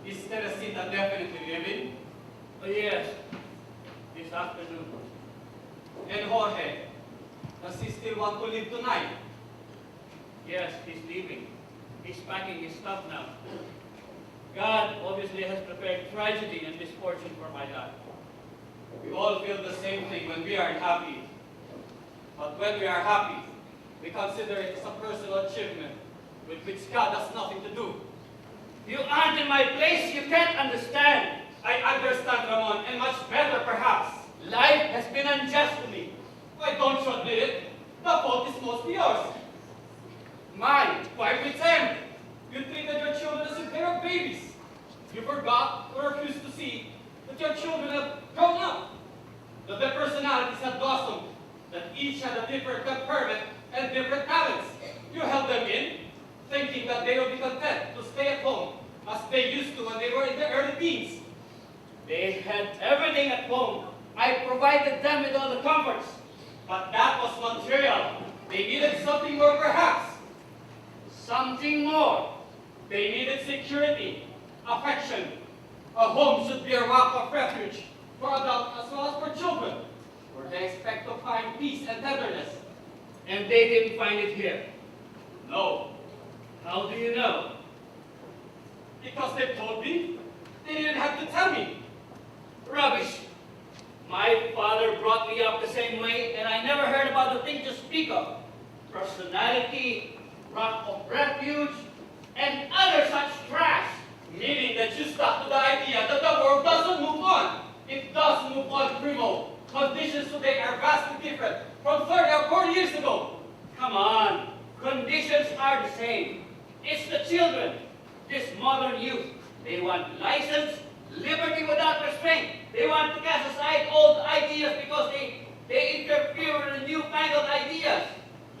Is Teresita definitely leaving? Oh, yes, this afternoon. And Jorge, does he still want to leave tonight? Yes, he's leaving. He's packing his stuff now. God obviously has prepared tragedy and misfortune for my life. We all feel the same thing when we are unhappy. But when we are happy, we consider it as a personal achievement with which God has nothing to do. You aren't in my place, you can't understand. I understand, Ramon, and much better perhaps. Life has been unjust to me. Why don't you admit it? The fault is mostly yours. Mine, quite with them. You treated your children as if they were babies. You forgot or refused to see that your children have grown up. That their personalities had blossomed. That each had a different temperament and different talents. You held them in, thinking that they would be content to stay at home as they used to when they were in their early teens. They had everything at home. I provided them with all the comforts. But that was material. They needed something more perhaps. Something more. They needed security, affection. A home should be a rock of refuge for adults as well as for children, where they expect to find peace and tenderness. And they didn't find it here. No, How do you know? because they told me. They didn't have to tell me. Rubbish. My father brought me up the same way, and I never heard about the thing to speak of. Personality, rock of refuge, and other such trash. Meaning that you stuck to the idea that the world doesn't move on. It does move on, Primo. Conditions today are vastly different from 30 or 40 years ago. Come on. Conditions are the same. It's the children. This modern youth. They want license, liberty without restraint. They want to cast aside old ideas because they interfere with the newfangled ideas.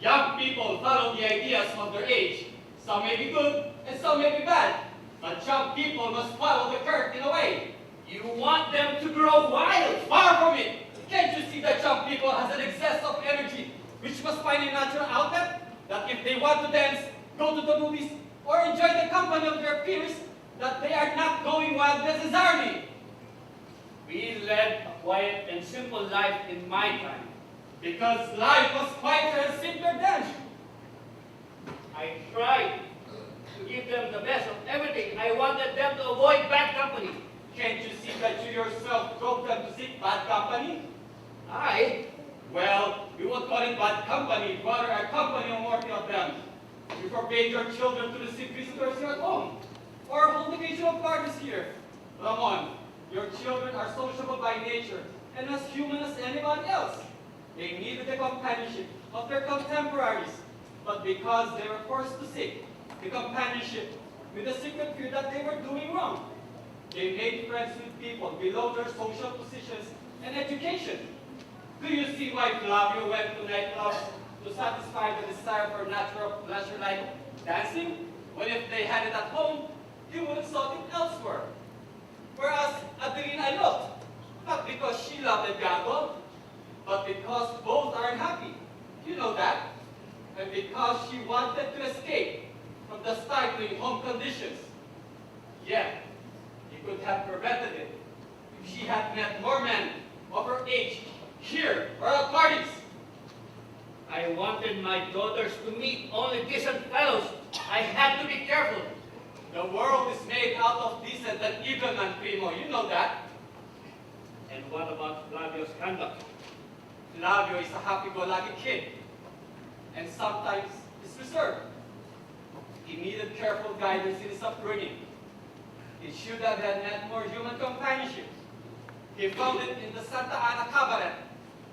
Young people follow the ideas of their age. Some may be good and some may be bad. But young people must follow the current in a way. You want them to grow wild. Far from it! Can't you see that young people has an excess of energy which must find a natural outlet? That if they want to dance, go to the movies, or enjoy the company of their peers, that they are not going wild necessarily. We led a quiet and simple life in my time. Because life was quieter and simpler then. I tried to give them the best of everything. I wanted them to avoid bad company. Can't you see that you yourself drove them to seek bad company? Well, we won't call it bad company, rather a company unworthy of them. You forbade your children to receive visitors here at home, or hold occasional parties here. Ramon, your children are sociable by nature, and as human as anybody else. They needed the companionship of their contemporaries, but because they were forced to seek the companionship with the secret fear that they were doing wrong, they made friends with people below their social positions and education. Do you see why Flavio went to nightclubs to satisfy the desire for natural pleasure like dancing? When if they had it at home, he would have sought it elsewhere. Whereas Adelina looked, not because she loved Edgardo, but because both are unhappy. You know that. And because she wanted to escape from the stifling home conditions. Yet, he could have prevented it if she had met more men of her age here or at parties. I wanted my daughters to meet only decent fellows. I had to be careful. The world is made out of decent and even men, Primo. You know that. And what about Flavio's conduct? Flavio is a happy-go-lucky kid, and sometimes is reserved. He needed careful guidance in his upbringing. He should have had met more human companionship. He found it in the Santa Ana cabaret,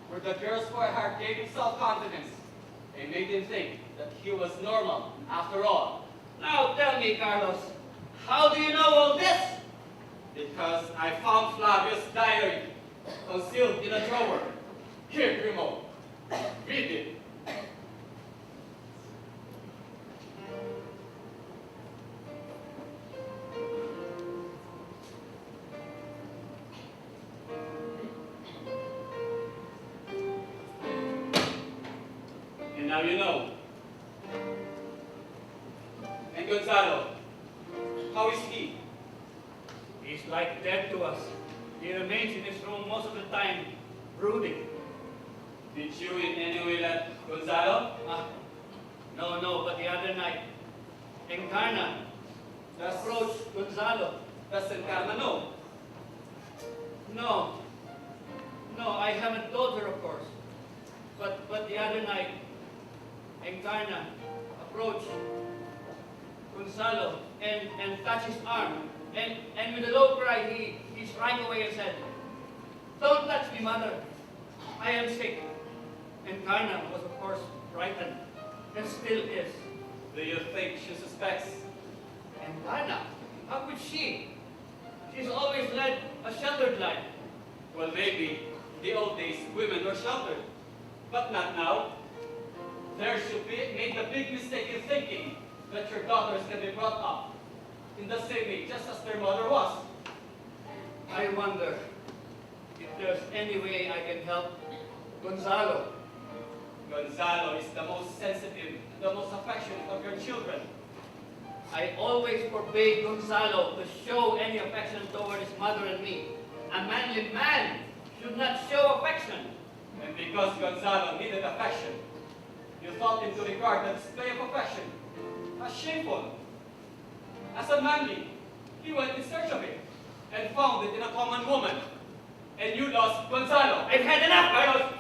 where the girls for a heart gave him self-confidence. They made him think that he was normal after all. Now tell me, Carlos, how do you know all this? Because I found Flavio's diary concealed in a drawer. Here, Primo, read it. And now you know. And Gonzalo, how is he? He's like dead to us. He remains in his room most of the time, brooding. Did you in any way let Gonzalo? No, but the other night, Encarna approached Gonzalo. Does Encarna know? No, I haven't told her, of course. But the other night, Encarna approached Gonzalo and touched his arm. And with a low cry, he shrank away and said, "Don't touch me, mother. I am sick." Encarna was, of course, frightened, and still is. Do you think she suspects? Encarna? How could she? She's always led a sheltered life. Well, maybe in the old days women were sheltered, but not now. There should be made the big mistake in thinking that your daughters can be brought up in the same way just as their mother was. I wonder if there's any way I can help Gonzalo. Gonzalo is the most sensitive, the most affectionate of your children. I always forbade Gonzalo to show any affection toward his mother and me. A manly man should not show affection. And because Gonzalo needed affection, you thought him to regard the display of affection as shameful. As unmanly, he went in search of it and found it in a common woman. And you lost Gonzalo. I've had enough, Carlos.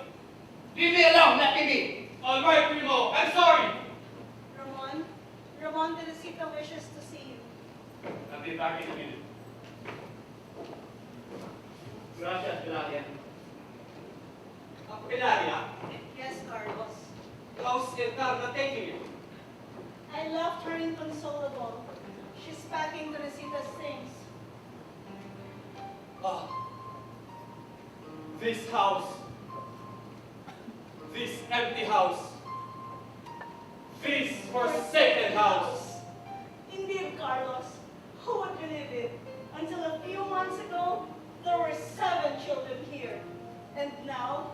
Leave me alone, let me be. All right, Primo, I'm sorry. Ramon, Teresita wishes to see you. I'll be back in a minute. Gracias, Gladia. Hilaria, Yes, Carlos. how's Encarna taking it? I left her inconsolable. She's packing Teresita's things. Ah, this house, this empty house, this forsaken house. Indeed, Carlos. Who would believe it? Until a few months ago, there were 7 children here. And now,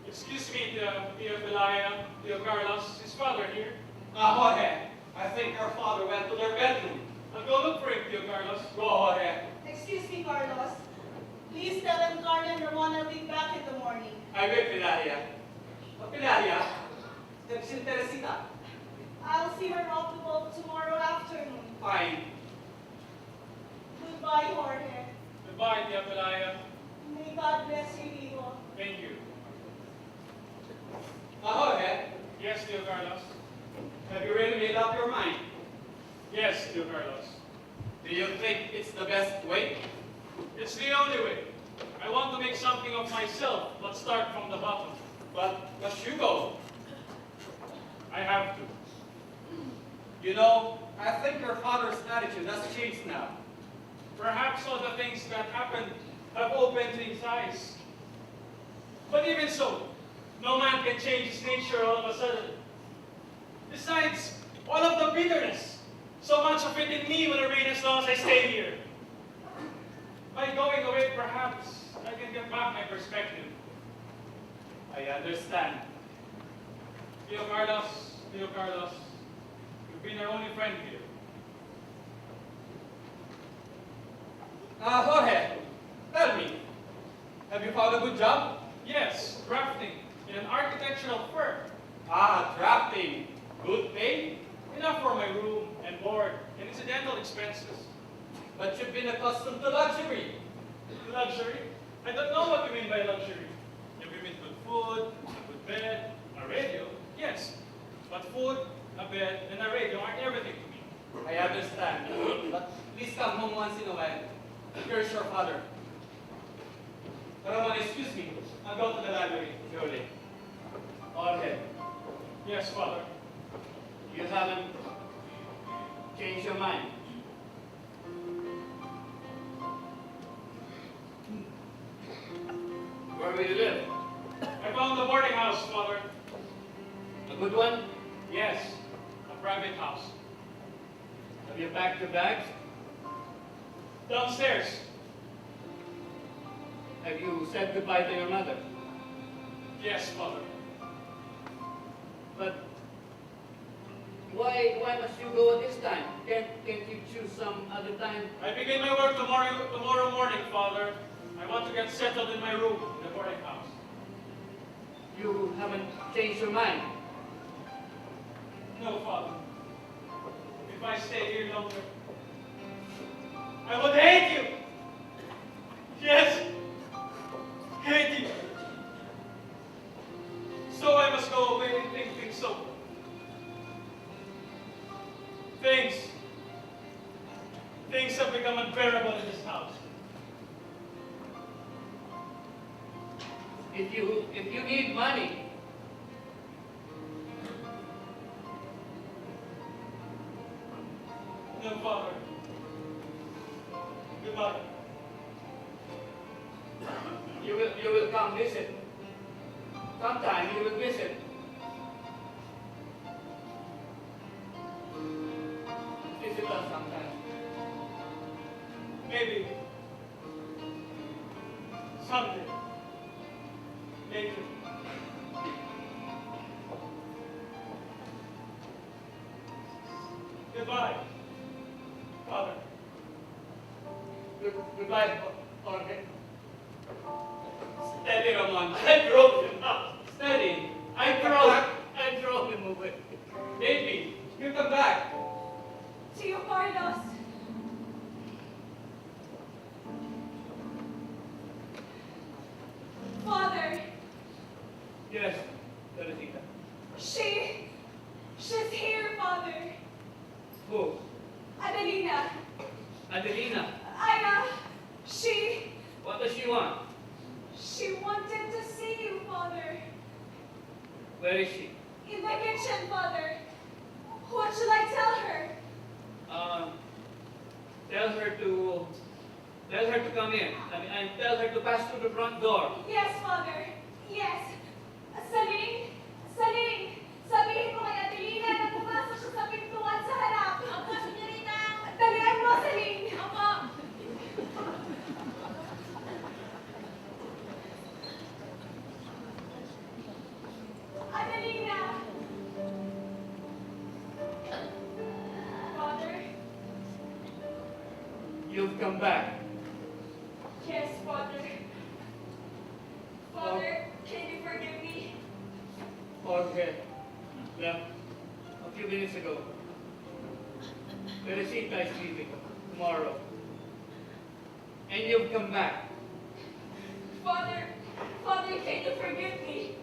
Excuse me, Tio Belaya, Tio Carlos, his father here. Jorge, I think our father went to their bedroom. I'll go look for him, Tio Carlos. Go, Jorge. excuse me, Carlos. Please tell them Carla and Ramon I'll be back in the morning. I will, Hilaria. Hilaria, there's Teresita. I'll see her off the boat tomorrow afternoon. Fine. Goodbye, Jorge. Goodbye, Tio Belaya. May God bless you, Hijo. Thank you. Jorge, Yes, Tio Carlos. have you really made up your mind? Yes, Tio Carlos. Do you think it's the best way? It's the only way. I want to make something of myself, but start from the bottom. But must you go? I have to. You know, I think your father's attitude has changed now. Perhaps all the things that happened have opened his eyes. But even so, no man can change his nature all of a sudden. Besides, all of the bitterness, so much of it in me will remain as long as I stay here. By going away, perhaps, I can get back my perspective. I understand. Tio Carlos, you've been our only friend here. Jorge, tell me, have you found a good job? Yes, drafting in an architectural firm. Drafting. Good pay? Enough for my room and board and incidental expenses. But you've been accustomed to luxury. Luxury? I don't know what you mean by luxury. If you mean good food, a good bed, a radio, yes. But food, a bed, and a radio aren't everything to me. I understand. But please come home once in a while. Here's your father. Ramon, excuse me. I'll go to the library. Surely. Jorge, Yes, Father. you haven't changed your mind. Where will you live? I found a boarding house, Father. A good one? Yes, a private house. Have you packed your bags? Downstairs. Have you said goodbye to your mother? Yes, Father. But Why must you go at this time? Can't you choose some other time? I begin my work tomorrow morning, Father. I want to get settled in my room in the boarding house. You haven't changed your mind. No, Father. If I stay here longer, I would hate you. Yes, hate you. So I must go away and think things over. Things have become unbearable in this house. If you need money, No, Father. Goodbye. you will come visit. Sometime you will visit. Visit us sometime. Maybe. Someday. Later. Goodbye, Father. Goodbye, Jorge. Steady, Ramon. I drove him out. Steady. I drove him away. Baby, you come back. To you, Carlos. Father, Yes, Teresita. she's here, Father. Who? Adelina. Adelina. She What does she want? wanted to see you, Father. Where is she? In the kitchen, Father. What should I tell her? Tell her to come in. And tell her to pass through the front door. Yes, Father. Yes. Saling, sabihin mo kay Adelina na pumasok siya sa pintuan sa harap. Opo, senyorita. Dalian mo, Saling. Opo. Adelina. Father. You've come back. Yes, Father. Father, can you forgive me? Jorge left a few minutes ago. Teresita is leaving tomorrow. And you've come back. Father, can you forgive me?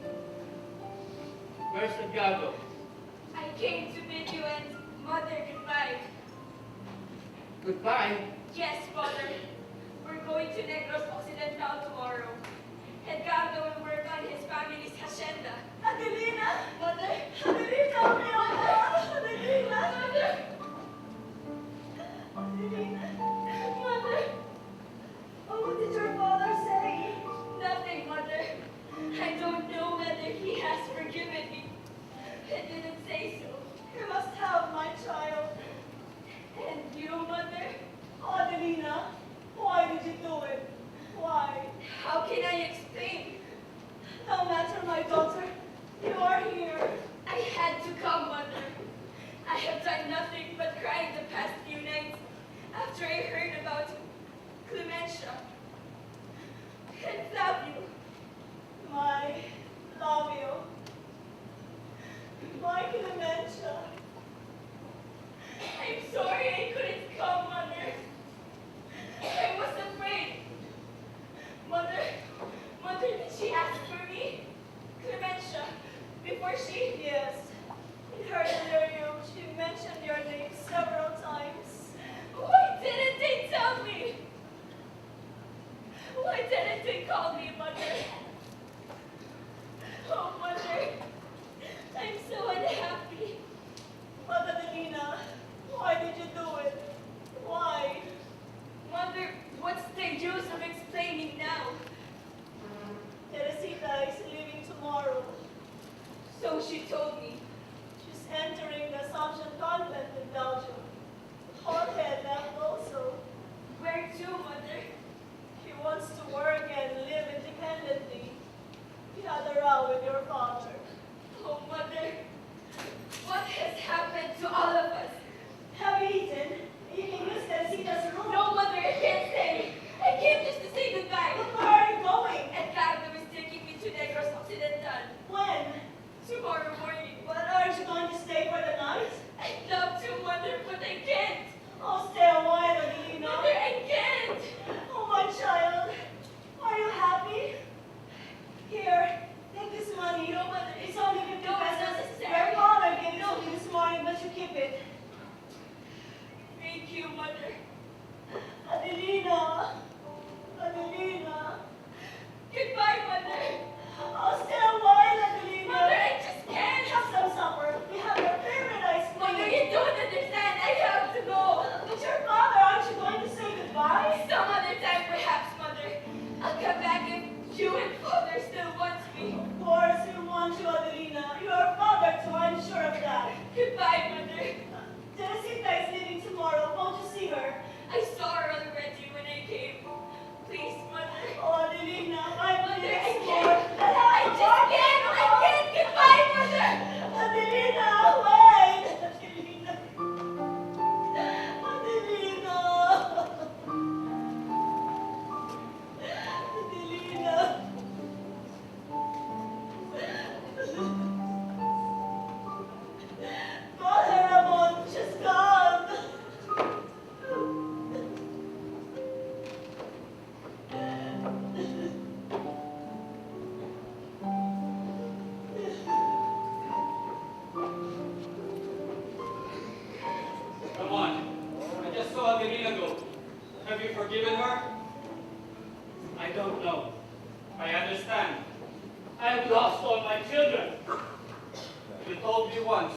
Where's Edgardo? I came to bid you and Mother goodbye. Goodbye. Yes, Father. We're going to Negros Occidental tomorrow. Edgardo will work on his family's hacienda. Adelina! Mother! Adelina! Adelina! Mother! Adelina! Mother! Oh, what did your father say? Nothing, Mother. I don't know whether he has forgiven me. He didn't say so. You must have, my child. And you, Mother? Oh, Adelina, Adelina go? Have you forgiven her? I don't know. I understand. I've lost all my children. You told me once